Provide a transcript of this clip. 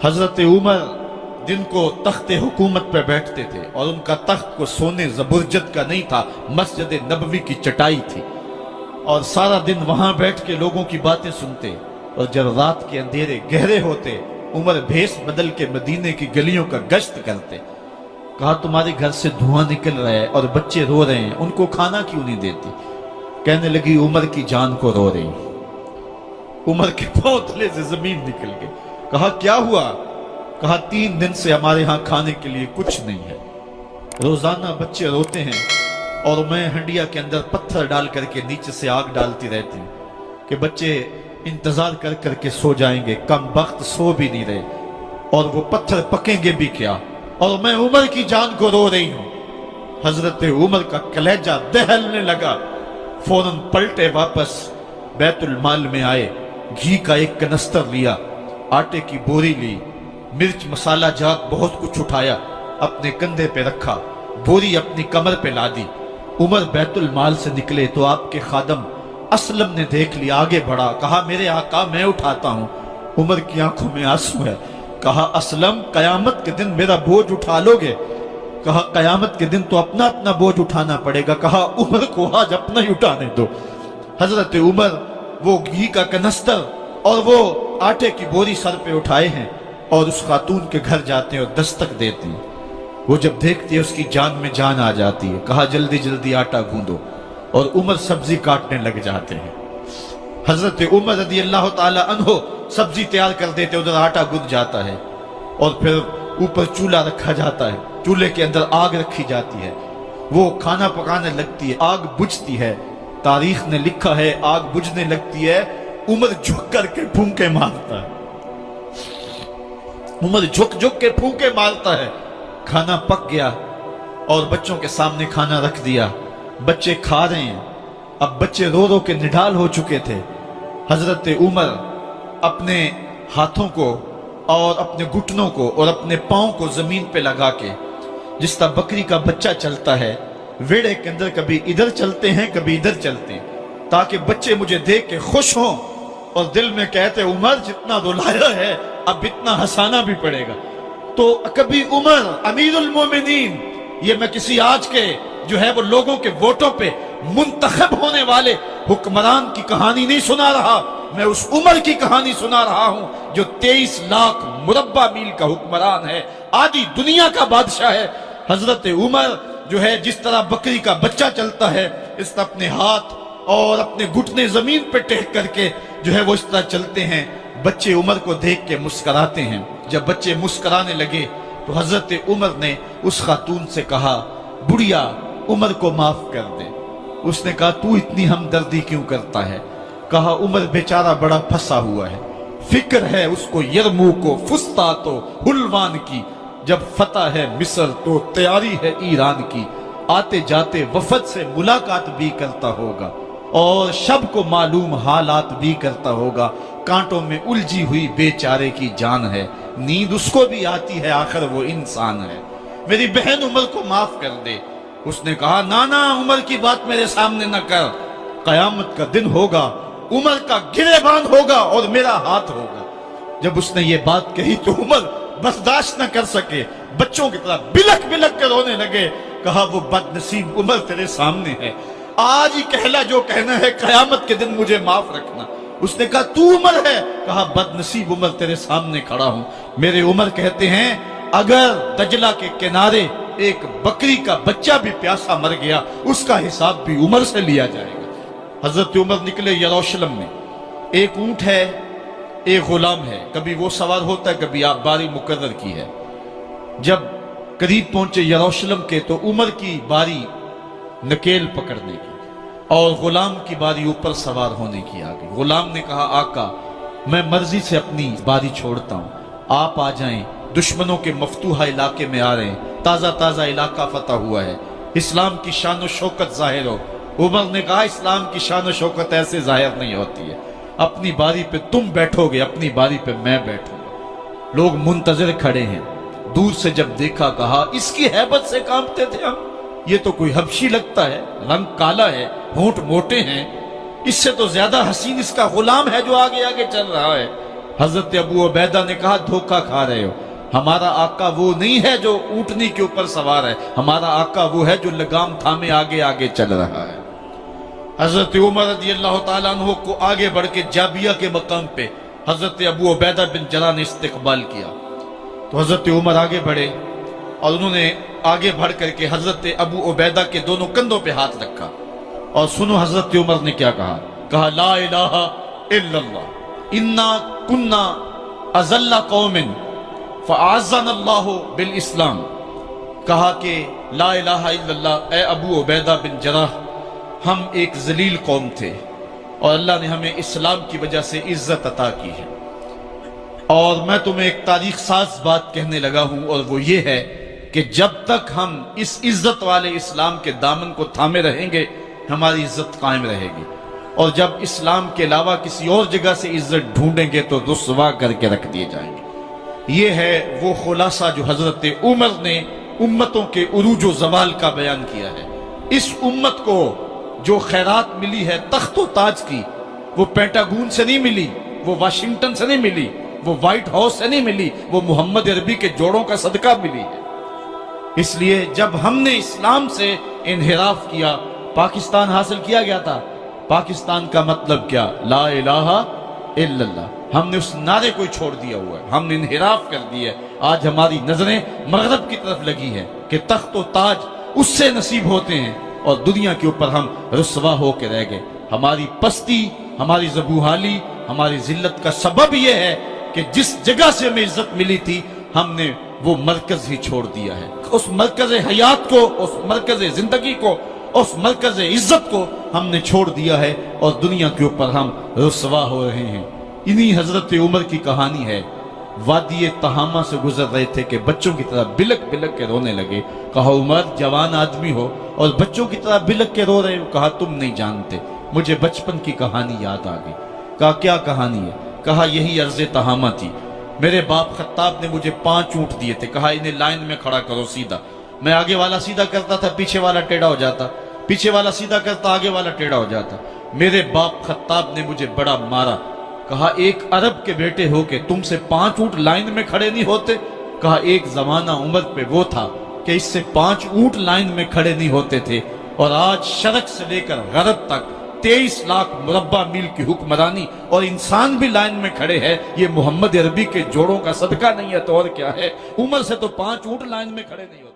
حضرت عمر جن کو تخت حکومت پہ بیٹھتے تھے اور ان کا تخت کو سونے زبرجد کا نہیں تھا، مسجد نبوی کی چٹائی تھی، اور سارا دن وہاں بیٹھ کے لوگوں کی باتیں سنتے، اور جب رات کے اندھیرے گہرے ہوتے عمر بھیس بدل کے مدینے کی گلیوں کا گشت کرتے۔ کہا تمہارے گھر سے دھواں نکل رہا ہے اور بچے رو رہے ہیں، ان کو کھانا کیوں نہیں دیتی؟ کہنے لگی عمر کی جان کو رو رہی۔ عمر کے پاؤں تلے سے زمین نکل گئی۔ کہا کیا ہوا؟ کہا 3 دن سے ہمارے ہاں کھانے کے لیے کچھ نہیں ہے، روزانہ بچے روتے ہیں اور میں ہنڈیا کے اندر پتھر ڈال کر کے نیچے سے آگ ڈالتی رہتی ہوں کہ بچے انتظار کر کر کے سو جائیں گے، کم وقت سو بھی نہیں رہے، اور وہ پتھر پکیں گے بھی کیا، اور میں عمر کی جان کو رو رہی ہوں۔ حضرت عمر کا کلیجہ دہلنے لگا، فوراً پلٹے، واپس بیت المال میں آئے، گھی کا ایک کنستر لیا، آٹے کی بوری لی، مرچ مسالہ جات بہت کچھ اٹھایا، اپنے کندھے پہ رکھا، بوری اپنی کمر پہ لا دی۔ عمر بیت المال سے نکلے تو آپ کے خادم اسلم نے دیکھ لیا، آگے بڑھا، کہا میرے آقا میں اٹھاتا ہوں۔ عمر کی آنکھوں میں آنسو ہے۔ کہا اسلم قیامت کے دن میرا بوجھ اٹھا لو گے؟ کہا قیامت کے دن تو اپنا اپنا بوجھ اٹھانا پڑے گا۔ کہا عمر کو آج اپنا ہی اٹھانے دو۔ حضرت عمر وہ گھی کا کنستر اور وہ آٹے کی بوری سر پہ اٹھائے ہیں اور اس خاتون کے گھر جاتے ہیں اور دستک دیتے ہیں۔ وہ جب دیکھتی ہے اس کی جان میں جان آ جاتی ہے۔ کہا جلدی جلدی آٹا گوندو، اور عمر سبزی کاٹنے لگ جاتے ہیں۔ حضرت عمر رضی اللہ تعالی عنہ سبزی تیار کر دیتے، ادھر آٹا گند جاتا ہے، اور پھر اوپر چولہا رکھا جاتا ہے، چولہے کے اندر آگ رکھی جاتی ہے، وہ کھانا پکانے لگتی ہے، آگ بجھتی ہے۔ تاریخ نے لکھا ہے آگ بجھنے لگتی ہے، عمر جھک کر کے پھونکے مارتا ہے، عمر جھک جھک کے پھونکے مارتا ہے۔ کھانا پک گیا اور بچوں کے سامنے کھانا رکھ دیا، بچے کھا رہے ہیں۔ اب بچے رو رو کے نڈال ہو چکے تھے۔ حضرت عمر اپنے ہاتھوں کو اور اپنے گھٹنوں کو اور اپنے پاؤں کو زمین پہ لگا کے، جس طرح بکری کا بچہ چلتا ہے، ویڑے کے اندر کبھی ادھر چلتے ہیں کبھی ادھر چلتے ہیں، تاکہ بچے مجھے دیکھ کے خوش ہوں اور دل میں کہتے عمر جتنا رلایا ہے اب اتنا ہنسانا بھی پڑے گا۔ تو کبھی عمر امیر المومنین، یہ میں کسی آج کے جو ہے وہ لوگوں کے ووٹوں پہ منتخب ہونے والے حکمران کی کہانی نہیں سنا رہا، میں اس عمر کی کہانی سنا رہا ہوں جو 23 لاکھ مربع میل کا حکمران ہے، آدھی دنیا کا بادشاہ ہے۔ حضرت عمر جو ہے جس طرح بکری کا بچہ چلتا ہے، اس طرح اپنے ہاتھ اور اپنے گھٹنے زمین پہ ٹیک کر کے جو ہے وہ اس طرح چلتے ہیں۔ بچے عمر کو دیکھ کے مسکراتے ہیں۔ جب بچے مسکرانے لگے تو حضرت عمر نے اس خاتون سے کہا بڑھیا عمر کو معاف کر دے۔ اس نے کہا تو اتنی ہمدردی کیوں کرتا ہے؟ کہا عمر بیچارہ بڑا پھنسا ہوا ہے، فکر ہے اس کو یرموک و فسطاط و حلوان کی، جب فتح ہے مصر تو تیاری ہے ایران کی، آتے جاتے وفد سے ملاقات بھی کرتا ہوگا اور شب کو معلوم حالات بھی کرتا ہوگا، کانٹوں میں الجھی ہوئی بیچارے کی جان ہے، نیند اس کو بھی آتی ہے، آخر وہ انسان ہے، میری بہن عمر کو معاف کر دے۔ اس نے کہا نانا عمر کی بات میرے سامنے نہ کر، قیامت کا دن ہوگا، عمر کا گریبان ہوگا اور میرا ہاتھ ہوگا۔ جب اس نے یہ بات کہی تو عمر برداشت نہ کر سکے، بچوں کی طرح بلک بلک کر رونے لگے۔ کہا وہ بد نصیب عمر تیرے سامنے ہے، آج ہی کہلا جو کہنا ہے، قیامت کے دن مجھے معاف رکھنا۔ اس نے کہا تو عمر ہے؟ کہا بد نصیب عمر تیرے سامنے کھڑا ہوں۔ میرے عمر کہتے ہیں اگر دجلہ کے کنارے ایک بکری کا بچہ بھی پیاسا مر گیا، اس کا حساب بھی عمر سے لیا جائے گا۔ حضرت عمر نکلے یروشلم میں، ایک اونٹ ہے ایک غلام ہے، کبھی وہ سوار ہوتا ہے کبھی آپ باری مقرر کی ہے۔ جب قریب پہنچے یروشلم کے تو عمر کی باری نکیل پکڑنے کی اور غلام کی باری اوپر سوار ہونے کی آ گئی۔ غلام نے کہا آقا میں مرضی سے اپنی باری چھوڑتا ہوں، آپ آ جائیں، دشمنوں کے مفتوحہ علاقے میں آ رہے ہیں، تازہ تازہ علاقہ فتح ہوا ہے، اسلام کی شان و شوکت ظاہر ہو۔ عمر نے کہا اسلام کی شان و شوکت ایسے ظاہر نہیں ہوتی ہے، اپنی باری پہ تم بیٹھو گے، اپنی باری پہ میں بیٹھوں گا۔ لوگ منتظر کھڑے ہیں، دور سے جب دیکھا کہا اس کی ہیبت سے کانپتے تھے ہم، یہ تو کوئی حبشی لگتا ہے، رنگ کالا ہے، ہونٹ موٹے ہیں، اس سے تو زیادہ حسین اس کا غلام ہے جو آگے آگے چل رہا ہے۔ حضرت ابو عبیدہ نے کہا دھوکہ کھا رہے ہو، ہمارا آقا وہ نہیں ہے جو اونٹنی کے اوپر سوار ہے، ہمارا آقا وہ ہے جو لگام تھامے آگے آگے چل رہا ہے۔ حضرت عمر رضی اللہ تعالیٰ عنہ کو آگے بڑھ کے جابیہ کے مقام پہ حضرت ابو عبیدہ بن جراح نے استقبال کیا، تو حضرت عمر آگے بڑھے اور انہوں نے آگے بڑھ کر کے حضرت ابو عبیدہ کے دونوں کندھوں پہ ہاتھ رکھا، اور سنو حضرت عمر نے کیا کہا، کہا لا الہ الا اللہ انا کنا اذل قوم فاعزنا اللہ بالاسلام۔ کہا کہ لا الہ الا اللہ، اے ابو عبیدہ بن جراح، ہم ایک ذلیل قوم تھے اور اللہ نے ہمیں اسلام کی وجہ سے عزت عطا کی ہے۔ اور میں تمہیں ایک تاریخ ساز بات کہنے لگا ہوں، اور وہ یہ ہے کہ جب تک ہم اس عزت والے اسلام کے دامن کو تھامے رہیں گے ہماری عزت قائم رہے گی، اور جب اسلام کے علاوہ کسی اور جگہ سے عزت ڈھونڈیں گے تو رسوا کر کے رکھ دیے جائیں گے۔ یہ ہے وہ خلاصہ جو حضرت عمر نے امتوں کے عروج و زوال کا بیان کیا ہے۔ اس امت کو جو خیرات ملی ہے تخت و تاج کی، وہ پینٹاگون سے نہیں ملی، وہ واشنگٹن سے نہیں ملی، وہ وائٹ ہاؤس سے نہیں ملی، وہ محمد عربی کے جوڑوں کا صدقہ ملی ہے۔ اس لیے جب ہم نے اسلام سے انحراف کیا، پاکستان حاصل کیا گیا تھا۔ پاکستان کا مطلب کیا؟ لا الہ الا اللہ۔ ہم نے اس نعرے کو چھوڑ دیا ہوا ہے، ہم نے انحراف کر دیا ہے۔ آج ہماری نظریں مغرب کی طرف لگی ہیں کہ تخت و تاج اس سے نصیب ہوتے ہیں، اور دنیا کے اوپر ہم رسوا ہو کے رہ گئے۔ ہماری پستی، ہماری زبوحالی، ہماری ذلت کا سبب یہ ہے کہ جس جگہ سے ہمیں عزت ملی تھی ہم نے وہ مرکز ہی چھوڑ دیا ہے۔ اس مرکز حیات کو، اس مرکز زندگی کو، اس مرکز عزت کو ہم نے چھوڑ دیا ہے، اور دنیا کے اوپر ہم رسوا ہو رہے ہیں۔ انہی حضرت عمر کی کہانی ہے۔ وادی تہامہ سے گزر رہے تھے کہ بچوں کی طرح بلک بلک کے رونے لگے۔ کہا عمر جوان آدمی ہو اور بچوں کی طرح بلک کے رو رہے ہو؟ کہا تم نہیں جانتے، مجھے بچپن کی کہانی یاد آ گئی۔ کہا کیا کہانی ہے؟ کہا یہی عرض تہامہ تھی، میرے باپ خطاب نے مجھے 5 اونٹ دیے تھے، کہا انہیں لائن میں کھڑا کرو سیدھا۔ میں آگے والا سیدھا کرتا تھا، پیچھے والا ٹیڑھا ہو جاتا، پیچھے والا سیدھا کرتا، آگے والا ٹیڑھا ہو جاتا۔ میرے باپ خطاب نے مجھے بڑا مارا۔ کہا ایک عرب کے بیٹے ہو کہ تم سے 5 اونٹ لائن میں کھڑے نہیں ہوتے؟ کہا ایک زمانہ عمر پہ وہ تھا کہ اس سے 5 اونٹ لائن میں کھڑے نہیں ہوتے تھے، اور آج شرق سے لے کر غرب تک 23 لاکھ مربع میل کی حکمرانی، اور انسان بھی لائن میں کھڑے ہیں۔ یہ محمد عربی کے جوڑوں کا صدقہ نہیں ہے تو اور کیا ہے؟ عمر سے تو 5 اونٹ لائن میں کھڑے نہیں ہوتے۔